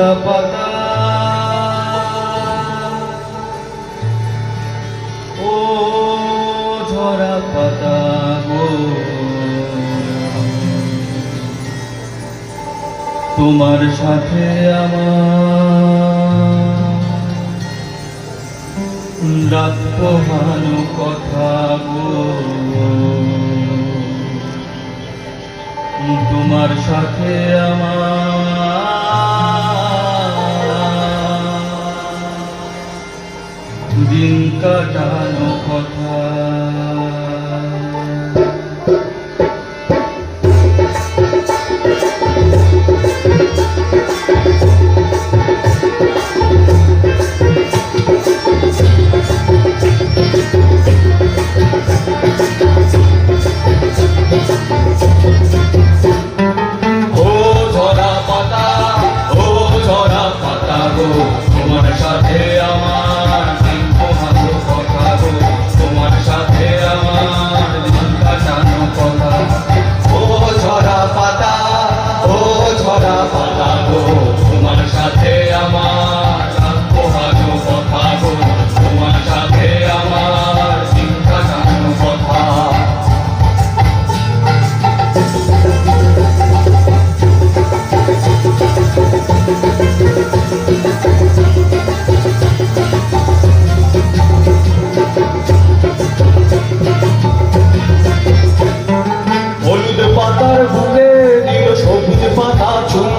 ঝরা পাতা, ও ঝরা পাতা গো, তোমার সাথে আমার রাত পোহানো কথা গো, তোমার সাথে আমার দিন কাটানো কথা। তোমার সাথে আমার দিন পোহানো কথা গো, তোমার সাথে আমার দিন কাটানো কথা। ও ঝরা পাতা, ও ঝরা পাতা গো, তোমার সাথে আমার দিন পোহানো কথা গো, তোমার সাথে আমার দিন কাটানো কথা। হলুদ পাতার বুকে দিল সবুজ পাতা চুন,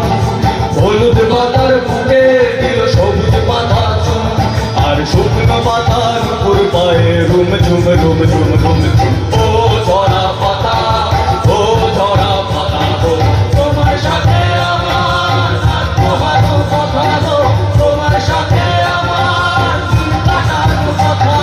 হলুদ পাতার বুকে দিল সবুজ পাতা চুন, আর শুকনো পাতার উপর পায়ে রুম ঝুম রুম ঝুম রুম ঝুম। ও ঝরা পাতা, ও ঝরা পাতা গো, তোমার সাথে আমার রাত পোহানো কথা গো, তোমার সাথে আমার দিন কাটানো কথা।